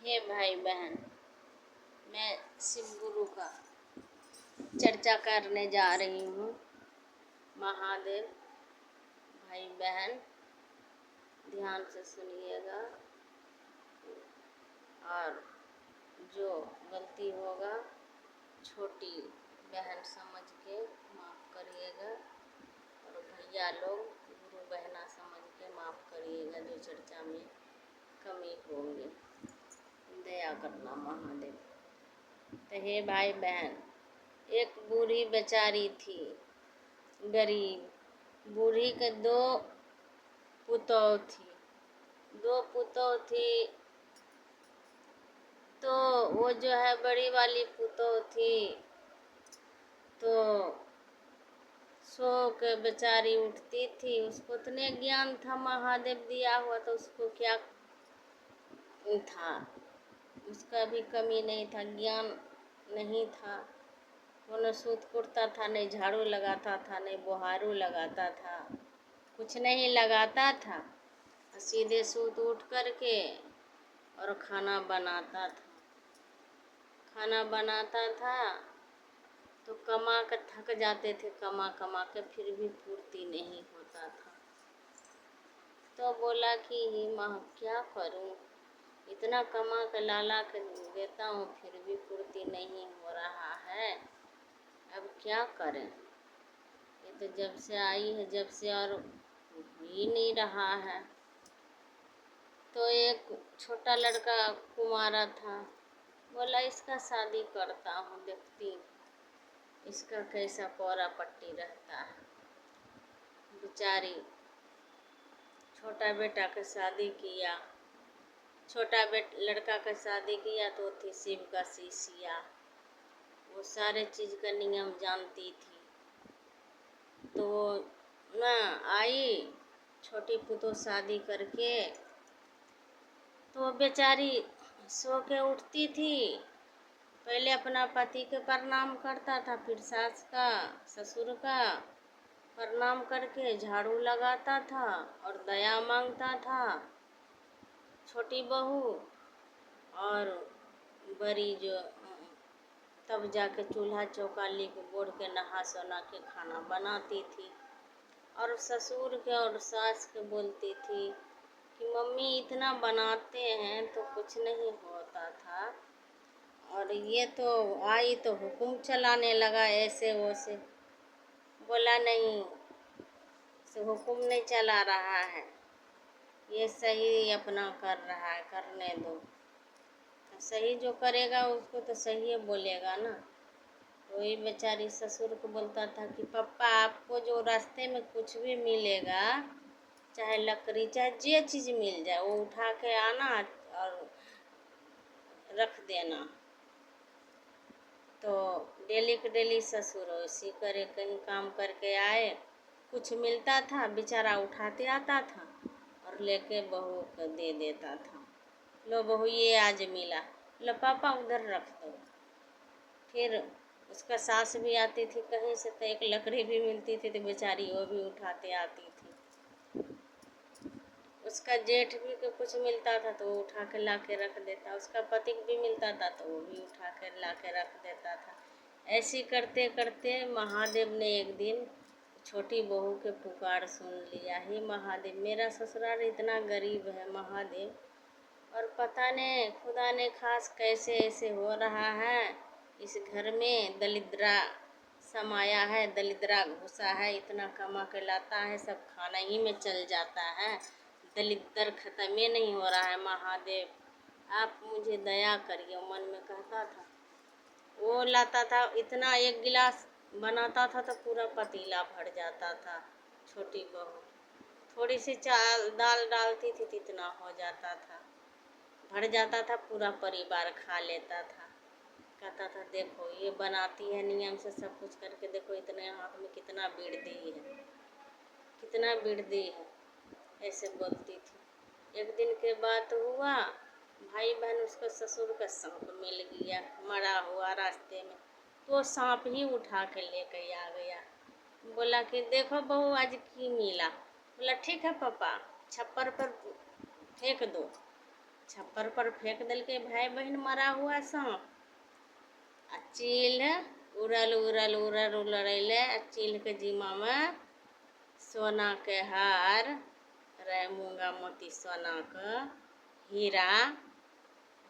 हे भाई बहन, मैं शिव गुरु का चर्चा करने जा रही हूँ। महादेव भाई बहन ध्यान से सुनिएगा और जो गलती होगा छोटी बहन समझ के माफ़ करिएगा और भैया लोग गुरु बहना समझ के माफ़ करिएगा जो चर्चा में कमी होंगे। दया करना महादेव। तो हे भाई बहन, एक बूढ़ी बेचारी थी गरीब। बूढ़ी के दो पुतौह थी। तो वो जो है बड़ी वाली पुतौह थी तो सो के बेचारी उठती थी। उसको उतने ज्ञान था महादेव दिया हुआ, तो उसको क्या था, उसका भी कमी नहीं था, ज्ञान नहीं था। वो न सूत कुड़ता था, नहीं झाड़ू लगाता था, नहीं बुहारू लगाता था, कुछ नहीं लगाता था। सीधे सूत उठ करके और खाना बनाता था। तो कमा कर थक जाते थे, कमा के फिर भी पूर्ति नहीं होता था। तो बोला कि हे माँ क्या करूं, इतना कमा के ला के देता हूँ फिर भी पूर्ति नहीं हो रहा है, अब क्या करें। ये तो जब से आई है, जब से और हो ही नहीं रहा है। तो एक छोटा लड़का कुंवारा था, बोला इसका शादी करता हूँ, देखती इसका कैसा पौरा पट्टी रहता है। बेचारी छोटा बेटा का शादी किया, लड़का का शादी किया तो थी शिव का शिष्या। वो सारे चीज़ का नियम जानती थी। तो ना आई छोटी पुतों शादी करके, तो बेचारी सो के उठती थी। पहले अपना पति के प्रणाम करता था, फिर सास का ससुर का प्रणाम करके झाड़ू लगाता था और दया मांगता था। छोटी बहू और बड़ी जो तब जाके चूल्हा चौका लेके बोड़ के नहा सोना के खाना बनाती थी। और ससुर के और सास के बोलती थी कि मम्मी इतना बनाते हैं तो कुछ नहीं होता था, और ये तो आई तो हुक्म चलाने लगा ऐसे वैसे। बोला नहीं, से हुक्म नहीं चला रहा है, ये सही अपना कर रहा है, करने दो। सही जो करेगा उसको तो सही बोलेगा ना। वही बेचारी ससुर को बोलता था कि पापा आपको जो रास्ते में कुछ भी मिलेगा, चाहे लकड़ी चाहे जे चीज़ मिल जाए, वो उठा के आना और रख देना। तो डेली के डेली ससुर उसी करे, कहीं काम करके आए, कुछ मिलता था बेचारा उठाते आता था और लेके बहू को दे देता था। लो बहू ये आज मिला, लो पापा उधर रख दो। फिर उसका सास भी आती थी कहीं से, तो एक लकड़ी भी मिलती थी तो बेचारी वो भी उठाते आती थी। उसका जेठ भी को कुछ मिलता था तो वो उठा के ला के रख देता। उसका पति भी मिलता था तो वो भी उठा के ला के रख देता था। ऐसे करते करते महादेव ने एक दिन छोटी बहू के पुकार सुन लिया। हे महादेव, मेरा ससुराल इतना गरीब है महादेव, और पता नहीं खुदा ने खास कैसे ऐसे हो रहा है, इस घर में दलिद्रा समाया है, दलिद्रा घुसा है, इतना कमा के लाता है, सब खाना ही में चल जाता है, दलिद्र खत्म ही नहीं हो रहा है। महादेव आप मुझे दया करिए, मन में कहता था। वो लाता था इतना, एक गिलास बनाता था तो पूरा पतीला भर जाता था। छोटी बहू थोड़ी सी दाल डालती थी तो इतना हो जाता था, भर जाता था, पूरा परिवार खा लेता था। कहता था देखो ये बनाती है नियम से सब कुछ करके, देखो इतने हाथ में कितना बीड़ दी है, ऐसे बोलती थी। एक दिन के बाद हुआ, भाई बहन उसका ससुर का सांप मिल गया मरा हुआ रास्ते में, तो सांप ही उठा के लेके आ गया। बोला कि देखो बहू आज की मिला। बोला ठीक है पापा, छप्पर पर फेंक दो। छप्पर पर फेंक दिल के भाई बहन मरा हुआ सांप। आ चील उड़ल उड़ल उड़ल उड़ले, चील के जिम्मा में सोना के हार रहे, मूंगा मोती सोना के हीरा,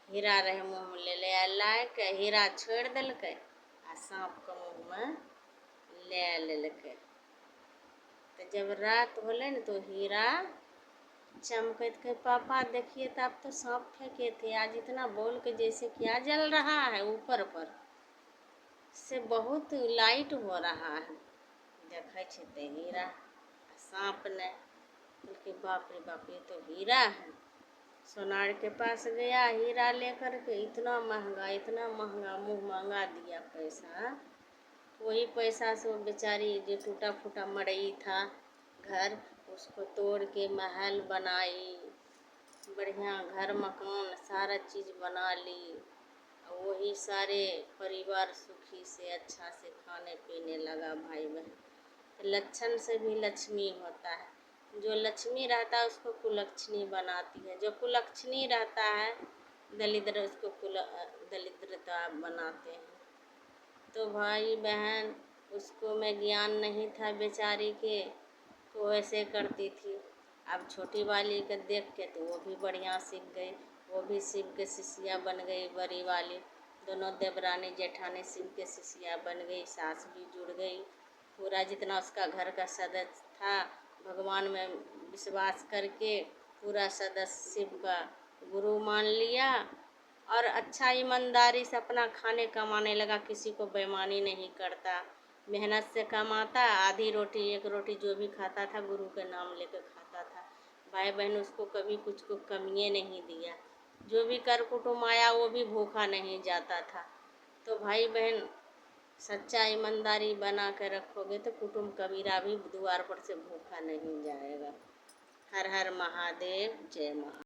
हीरा रहे मुँह में ले के हीरा छोड़ दिलकै आ सांप के मुँह में ले लेलकै। तो जब रात होले न तो हीरा चमकत के पापा देखिए तो आप तो सांप फेंके थे, आज इतना बोल के जैसे क्या जल रहा है ऊपर पर से बहुत लाइट हो रहा है। देखे छे ते हीरा, सांप ने बोल बाप रे बाप ये तो हीरा है। सोनार के पास गया हीरा लेकर के, इतना महंगा मुँह मांगा दिया पैसा। वही पैसा से वो बेचारी जो टूटा फूटा मड़ई था घर, उसको तोड़ के महल बनाई, बढ़िया घर मकान सारा चीज़ बना ली। वही सारे परिवार सुखी से अच्छा से खाने पीने लगा भाई बहन। तो लक्षण से भी लक्ष्मी होता है, जो लक्ष्मी रहता है उसको कुलक्षणी बनाती है, जो कुलक्षणी रहता है दरिद्र उसको दरिद्रता बनाते हैं। तो भाई बहन उसको में ज्ञान नहीं था बेचारी के, तो ऐसे करती थी। अब छोटी वाली के देख के तो वो भी बढ़िया सीख गई, वो भी शिव के शिष्या बन गई। बड़ी वाली दोनों देवरानी जेठानी शिव के शिष्या बन गई, सास भी जुड़ गई। पूरा जितना उसका घर का सदस्य था भगवान में विश्वास करके पूरा सदस्य शिव का गुरु मान लिया और अच्छा ईमानदारी से अपना खाने कमाने लगा। किसी को बेईमानी नहीं करता, मेहनत से कमाता, आधी रोटी एक रोटी जो भी खाता था गुरु के नाम लेकर खाता था। भाई बहन उसको कभी कुछ को कमियाँ नहीं दिया, जो भी कर कुटुम आया वो भी भूखा नहीं जाता था। तो भाई बहन सच्चा ईमानदारी बना कर रखोगे तो कुटुम कबीरा भी द्वार पर से भूखा नहीं जाएगा। हर हर महादेव, जय महादेव।